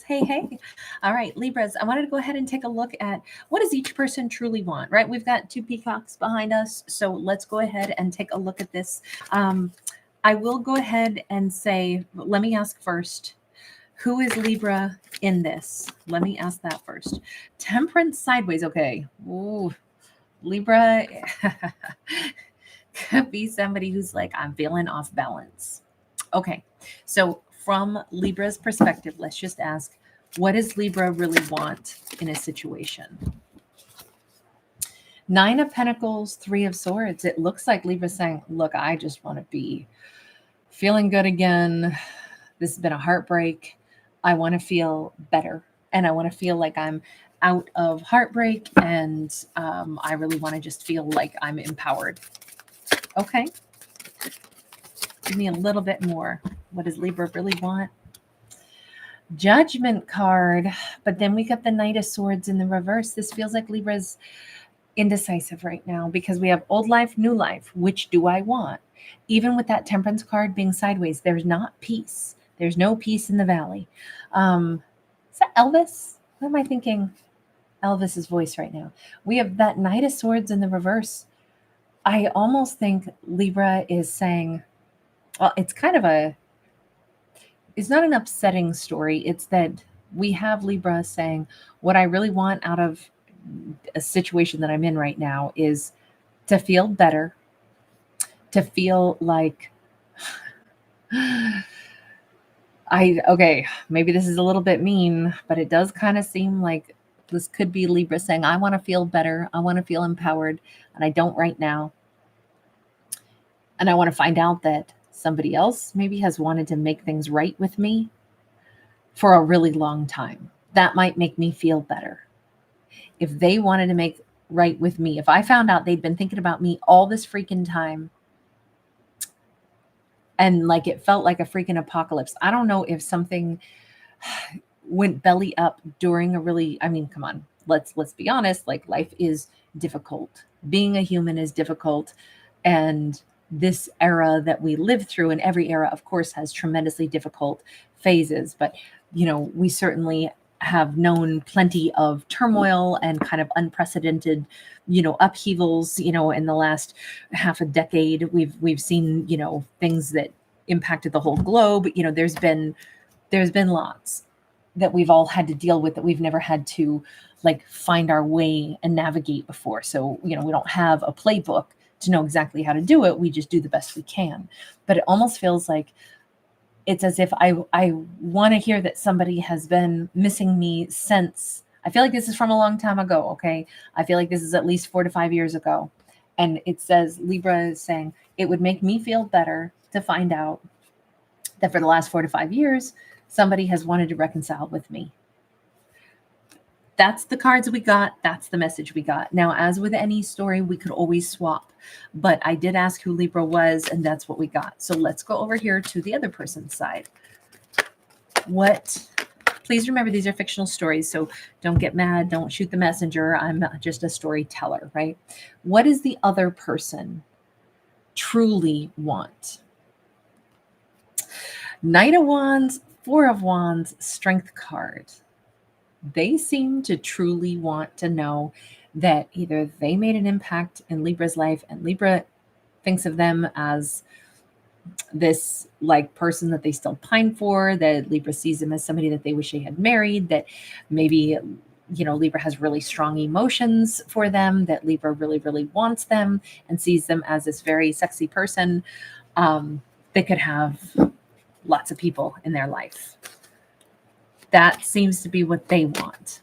Hey, hey. All right, Libras, I wanted to go ahead and take a look at what does each person truly want, right? We've got two peacocks behind us, so let's go ahead and take a look at this. I will go ahead and say, let me ask first, who is Libra in this? Let me ask that first. Temperance sideways, okay. Ooh, Libra could be somebody who's like, I'm feeling off balance. Okay, so from Libra's perspective, let's just ask, what does Libra really want in a situation? Nine of Pentacles, Three of Swords. It looks like Libra's saying, look, I just want to be feeling good again. This has been a heartbreak. I want to feel better. And I want to feel like I'm out of heartbreak. And I really want to just feel like I'm empowered. Okay. Give me a little bit more. What does Libra really want? Judgment card. But then we got the Knight of Swords in the reverse. This feels like Libra's indecisive right now because we have old life, new life. Which do I want? Even with that Temperance card being sideways, there's not peace. There's no peace in the valley. Is that Elvis? What am I thinking? Elvis's voice right now. We have that Knight of Swords in the reverse. I almost think Libra is saying, well, it's kind of it's not an upsetting story. It's that we have Libra saying, what I really want out of a situation that I'm in right now is to feel better, to feel like okay, maybe this is a little bit mean, but it does kind of seem like this could be Libra saying, I want to feel better. I want to feel empowered, and I don't right now. And I want to find out that somebody else maybe has wanted to make things right with me for a really long time. That might make me feel better. If they wanted to make right with me, if I found out they'd been thinking about me all this freaking time, and like it felt like a freaking apocalypse. I don't know if something went belly up during a really, I mean, come on, let's be honest, like life is difficult. Being a human is difficult. And this era that we live through, and every era, of course, has tremendously difficult phases. But, you know, we certainly have known plenty of turmoil and kind of unprecedented, you know, upheavals, you know, in the last half a decade. We've seen, you know, things that impacted the whole globe. You know, there's been lots that we've all had to deal with that we've never had to like find our way and navigate before. So, you know, we don't have a playbook to know exactly how to do it. We just do the best we can. But it almost feels like it's as if I want to hear that somebody has been missing me since. I feel like this is from a long time ago, okay? I feel like this is at least 4 to 5 years ago. And it says, Libra is saying, it would make me feel better to find out that for the last 4 to 5 years, somebody has wanted to reconcile with me. That's the cards we got. That's the message we got. Now, as with any story, we could always swap. But I did ask who Libra was, and that's what we got. So let's go over here to the other person's side. Please remember, these are fictional stories, so don't get mad. Don't shoot the messenger. I'm not just a storyteller, right? What does the other person truly want? Knight of Wands, Four of Wands, Strength card. They seem to truly want to know that either they made an impact in Libra's life and Libra thinks of them as this like person that they still pine for, that Libra sees them as somebody that they wish they had married, that maybe, you know, Libra has really strong emotions for them, that Libra really, really wants them and sees them as this very sexy person. They could have lots of people in their life. That seems to be what they want.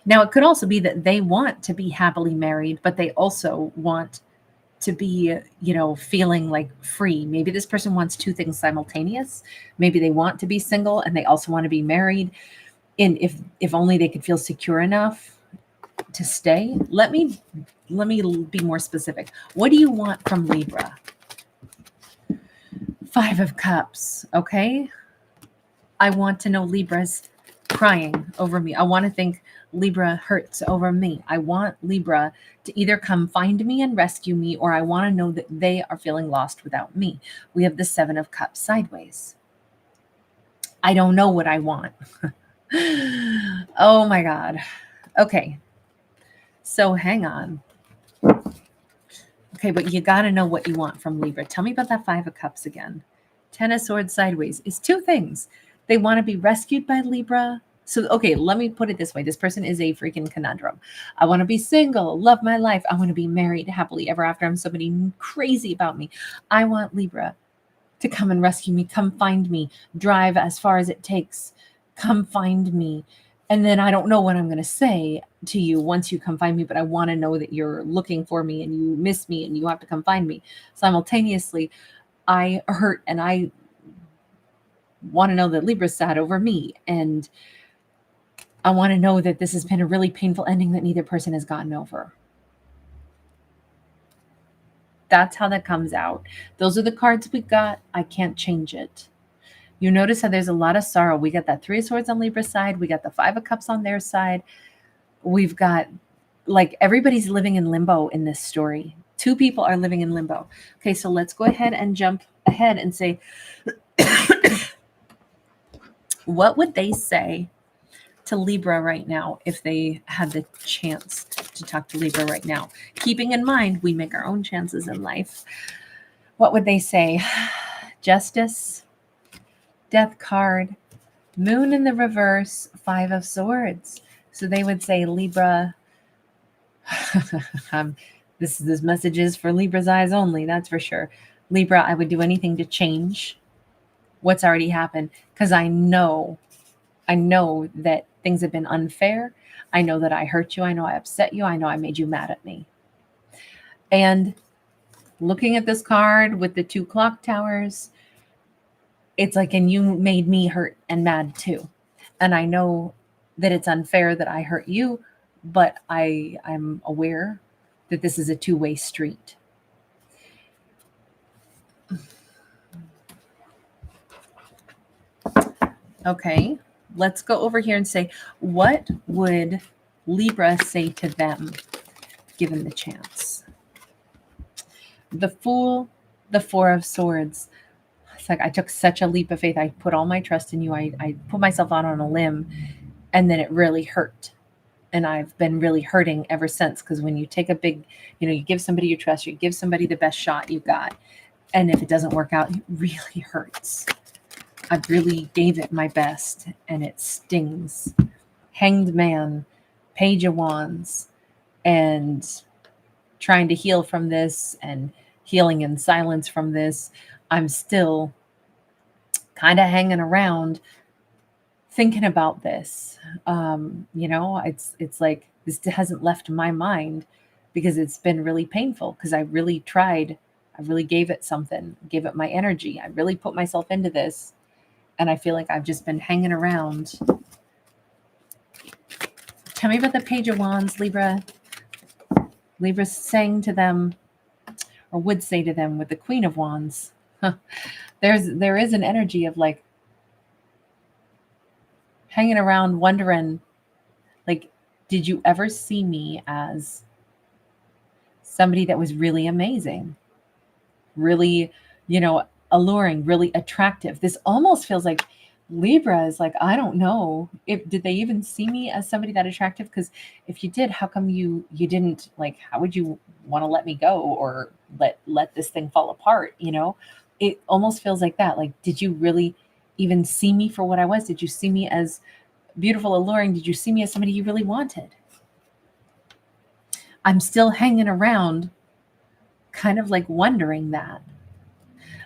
Now, it could also be that they want to be happily married, but they also want to be, you know, feeling like free. Maybe this person wants two things simultaneous. Maybe they want to be single and they also want to be married. And if only they could feel secure enough to stay. Let me be more specific. What do you want from Libra? Five of Cups, okay? I want to know Libra's crying over me. I want to think Libra hurts over me. I want Libra to either come find me and rescue me, or I want to know that they are feeling lost without me. We have the Seven of Cups sideways. I don't know what I want. Oh my God. Okay. So hang on. Okay, but you got to know what you want from Libra. Tell me about that Five of Cups again. Ten of Swords sideways. It's two things. They want to be rescued by Libra. So, okay, let me put it this way. This person is a freaking conundrum. I want to be single, love my life. I want to be married happily ever after. I'm somebody crazy about me. I want Libra to come and rescue me, come find me, drive as far as it takes, come find me. And then I don't know what I'm going to say to you once you come find me, but I want to know that you're looking for me and you miss me and you have to come find me. Simultaneously, I hurt and I want to know that Libra's sad over me. And I want to know that this has been a really painful ending that neither person has gotten over. That's how that comes out. Those are the cards we got. I can't change it. You notice how there's a lot of sorrow. We got that Three of Swords on Libra's side. We got the Five of Cups on their side. We've got, like, everybody's living in limbo in this story. Two people are living in limbo. Okay, so let's go ahead and jump ahead and say, what would they say to Libra right now if they had the chance to talk to Libra right now? Keeping in mind, we make our own chances in life. What would they say? Justice, Death card, Moon in the reverse, Five of Swords. So they would say, Libra, this message is for Libra's eyes only, that's for sure. Libra, I would do anything to change what's already happened because I know that things have been unfair. I know that I hurt you. I know I upset you. I know I made you mad at me. And looking at this card with the two clock towers, it's like, and you made me hurt and mad too. And I know that it's unfair that I hurt you, but I'm aware that this is a two-way street. Okay, let's go over here and say, what would Libra say to them, given the chance? The Fool, the Four of Swords. It's like, I took such a leap of faith. I put all my trust in you. I put myself out on a limb, and then it really hurt. And I've been really hurting ever since, because when you take a big, you give somebody your trust, you give somebody the best shot you got. And if it doesn't work out, it really hurts. I really gave it my best, and it stings. Hanged Man, Page of Wands, and trying to heal from this and healing in silence from this. I'm still kind of hanging around thinking about this. It's like this hasn't left my mind because it's been really painful, because I really tried. I really gave it something, gave it my energy. I really put myself into this. And I feel like I've just been hanging around. Tell me about the Page of Wands, Libra. Libra sang to them, or would say to them, with the Queen of Wands. There is an energy of like hanging around, wondering, like, did you ever see me as somebody that was really amazing, really, alluring, really attractive? This almost feels like Libra is like, I don't know, did they even see me as somebody that attractive? Because if you did, how come you didn't, like, how would you want to let me go or let this thing fall apart? It almost feels like that. Like, did you really even see me for what I was? Did you see me as beautiful, alluring? Did you see me as somebody you really wanted? I'm still hanging around, kind of like wondering that.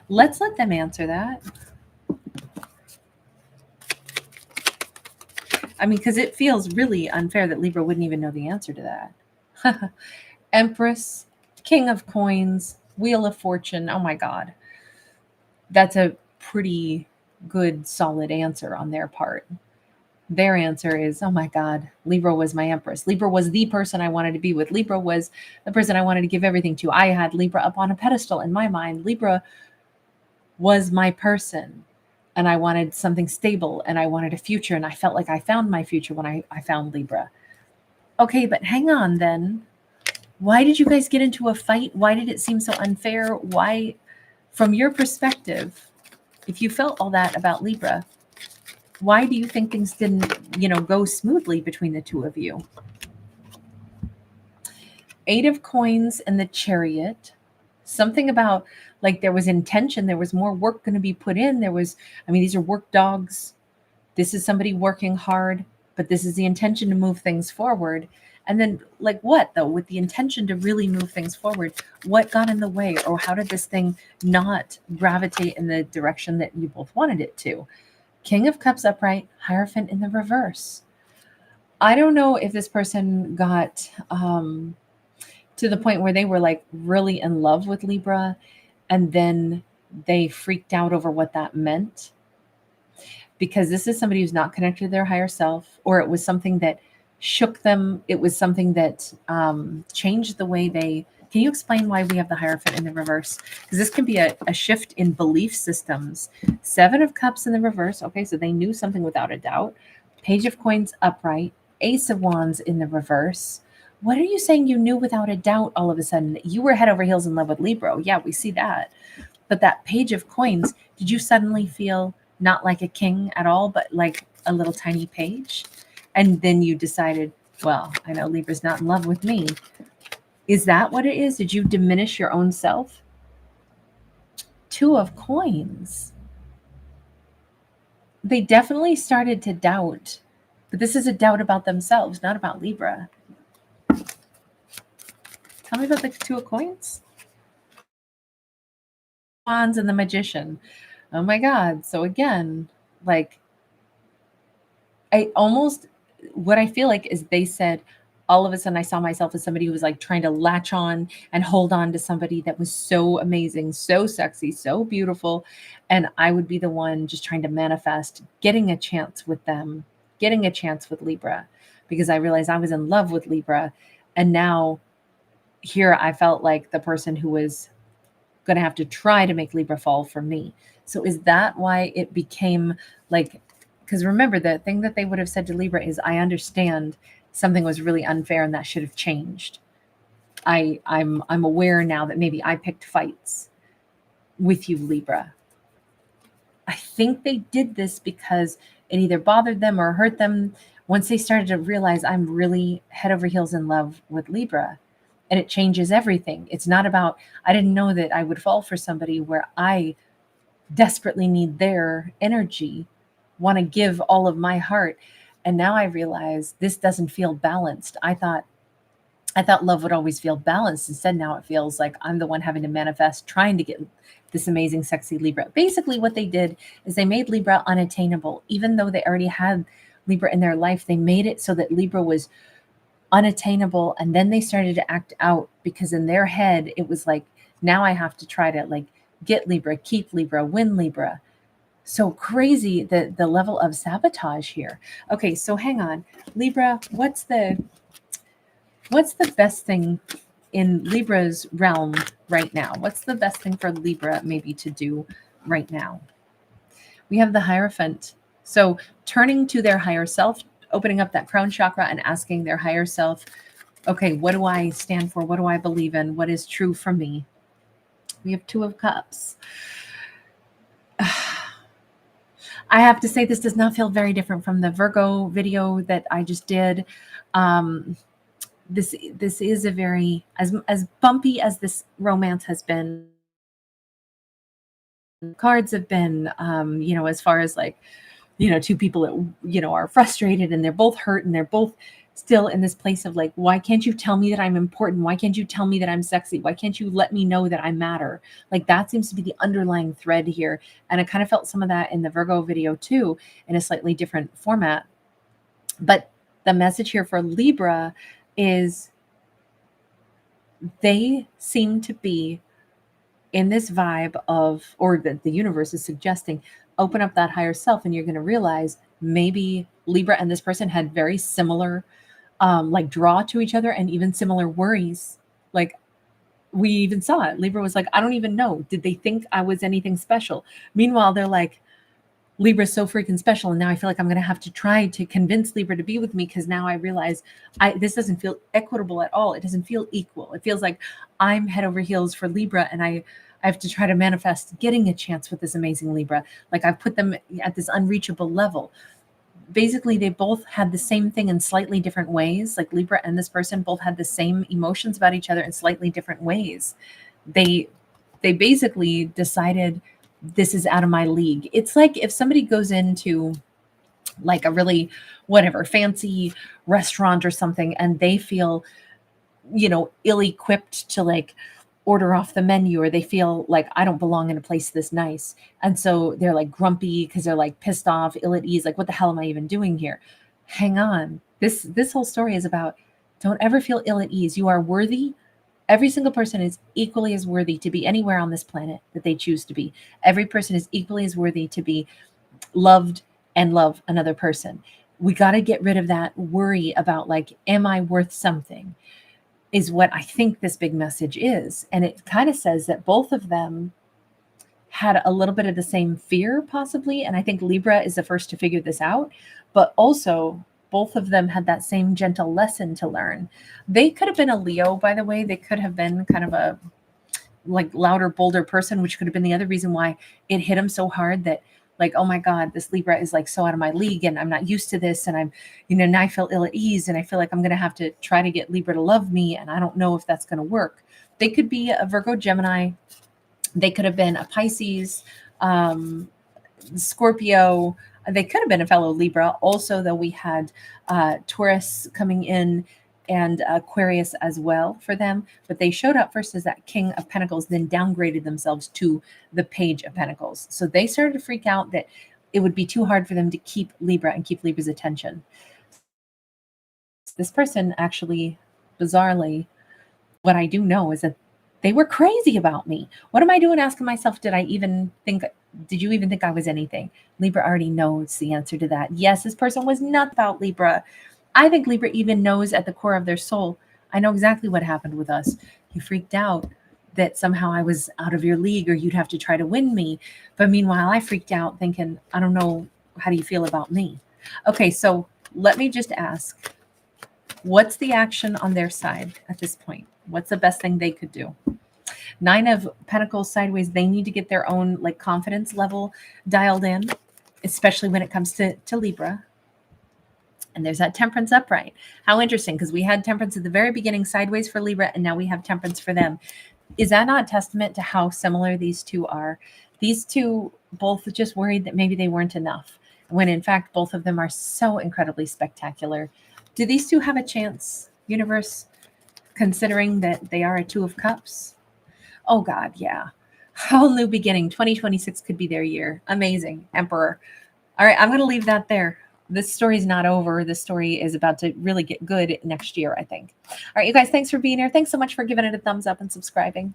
Let's let them answer that. I mean, because it feels really unfair that Libra wouldn't even know the answer to that. Empress, King of Coins, Wheel of Fortune. Oh my God. That's a pretty good, solid answer on their part. Their answer is, oh my God, Libra was my Empress. Libra was the person I wanted to be with. Libra was the person I wanted to give everything to. I had Libra up on a pedestal in my mind. Libra was my person, and I wanted something stable, and I wanted a future, and I felt like I found my future when I found Libra. Okay, but hang on then. Why did you guys get into a fight? Why did it seem so unfair? Why, from your perspective, if you felt all that about Libra, Why do you think things didn't, go smoothly between the two of you? 8 of Coins and the Chariot. Something about like there was intention, there was more work going to be put in. These are work dogs. This is somebody working hard, but this is the intention to move things forward. And then, like, what though, with the intention to really move things forward, what got in the way, or how did this thing not gravitate in the direction that you both wanted it to? King of Cups upright, Hierophant in the reverse. I don't know if this person got to the point where they were like really in love with Libra, and then they freaked out over what that meant. Because this is somebody who's not connected to their higher self, or it was something that shook them. It was something that changed the way they. Can you explain why we have the Hierophant in the reverse? Because this can be a shift in belief systems. 7 of Cups in the reverse. Okay, so they knew something without a doubt. Page of Coins upright. Ace of Wands in the reverse. What are you saying you knew without a doubt all of a sudden? You were head over heels in love with Libra. Yeah, we see that. But that Page of Coins, did you suddenly feel not like a king at all, but like a little tiny page? And then you decided, well, I know Libra's not in love with me. Is that what it is? Did you diminish your own self? 2 of Coins. They definitely started to doubt, but this is a doubt about themselves, not about Libra. Tell me about the 2 of Coins. Wands and the Magician. Oh my God. So again, like, what I feel like is they said, all of a sudden I saw myself as somebody who was like trying to latch on and hold on to somebody that was so amazing, so sexy, so beautiful. And I would be the one just trying to manifest getting a chance with them, getting a chance with Libra, because I realized I was in love with Libra. And now here I felt like the person who was going to have to try to make Libra fall for me. So is that why it became like, because remember, the thing that they would have said to Libra is, I understand something was really unfair and that should have changed. I'm aware now that maybe I picked fights with you, Libra. I think they did this because it either bothered them or hurt them once they started to realize I'm really head over heels in love with Libra. And it changes everything. It's not about, I didn't know that I would fall for somebody where I desperately need their energy, want to give all of my heart. And now I realize this doesn't feel balanced. I thought love would always feel balanced. Instead, now it feels like I'm the one having to manifest, trying to get this amazing, sexy Libra. Basically, what they did is they made Libra unattainable. Even though they already had Libra in their life, they made it so that Libra was unattainable. And then they started to act out, because in their head, it was like, now I have to try to like get Libra, keep Libra, win Libra. So crazy, the level of sabotage here. Okay, so hang on. Libra, what's the best thing in Libra's realm right now? What's the best thing for Libra maybe to do right now? We have the Hierophant. So turning to their higher self, opening up that crown chakra and asking their higher self, okay, what do I stand for? What do I believe in? What is true for me? We have 2 of Cups. I have to say, this does not feel very different from the Virgo video that I just did. This is a very, as bumpy as this romance has been, cards have been, as far as like, 2 people that, are frustrated and they're both hurt and they're both still in this place of like, why can't you tell me that I'm important? Why can't you tell me that I'm sexy? Why can't you let me know that I matter? Like, that seems to be the underlying thread here. And I kind of felt some of that in the Virgo video too, in a slightly different format. But the message here for Libra is they seem to be in this vibe of, or the universe is suggesting, open up that higher self and you're going to realize maybe Libra and this person had very similar like draw to each other, and even similar worries. Like, we even saw it. Libra was like, I don't even know. Did they think I was anything special? Meanwhile, they're like, Libra's so freaking special. And now I feel like I'm going to have to try to convince Libra to be with me, because now I realize this doesn't feel equitable at all. It doesn't feel equal. It feels like I'm head over heels for Libra, and I I have to try to manifest getting a chance with this amazing Libra. Like I've put them at this unreachable level. Basically, they both had the same thing in slightly different ways. Like Libra and this person both had the same emotions about each other in slightly different ways. They basically decided this is out of my league. It's like if somebody goes into like a really whatever fancy restaurant or something and they feel, ill-equipped to like order off the menu, or they feel like I don't belong in a place this nice. And so they're like grumpy because they're like pissed off, ill at ease, like what the hell am I even doing here? Hang on. This whole story is about don't ever feel ill at ease. You are worthy. Every single person is equally as worthy to be anywhere on this planet that they choose to be. Every person is equally as worthy to be loved and love another person. We got to get rid of that worry about like, am I worth something? Is what I think this big message is. And it kind of says that both of them had a little bit of the same fear, possibly. And I think Libra is the first to figure this out. But also, both of them had that same gentle lesson to learn. They could have been a Leo, by the way. They could have been kind of a like louder, bolder person, which could have been the other reason why it hit them so hard that like, oh my God, this Libra is like so out of my league and I'm not used to this. And I'm, now I feel ill at ease and I feel like I'm going to have to try to get Libra to love me. And I don't know if that's going to work. They could be a Virgo, Gemini. They could have been a Pisces, Scorpio. They could have been a fellow Libra. Also, though, we had Taurus coming in and Aquarius as well for them. But they showed up first as that King of Pentacles, then downgraded themselves to the Page of Pentacles. So they started to freak out that it would be too hard for them to keep Libra and keep Libra's attention. This person actually, bizarrely, what I do know is that they were crazy about me. What am I doing asking myself, did you even think I was anything? Libra already knows the answer to that. Yes, this person was not about Libra. I think Libra even knows at the core of their soul, I know exactly what happened with us. You freaked out that somehow I was out of your league or you'd have to try to win me. But meanwhile, I freaked out thinking, I don't know, how do you feel about me? Okay, so let me just ask, what's the action on their side at this point? What's the best thing they could do? 9 of Pentacles sideways, they need to get their own like confidence level dialed in, especially when it comes to Libra. And there's that Temperance upright. How interesting, because we had Temperance at the very beginning sideways for Libra, and now we have Temperance for them. Is that not a testament to how similar these two are? These two both just worried that maybe they weren't enough, when in fact, both of them are so incredibly spectacular. Do these two have a chance, universe, considering that they are a 2 of Cups? Oh God, yeah. Whole new beginning. 2026 could be their year. Amazing. Emperor. All right, I'm going to leave that there. This story is not over. This story is about to really get good next year, I think. All right, you guys, thanks for being here. Thanks so much for giving it a thumbs up and subscribing.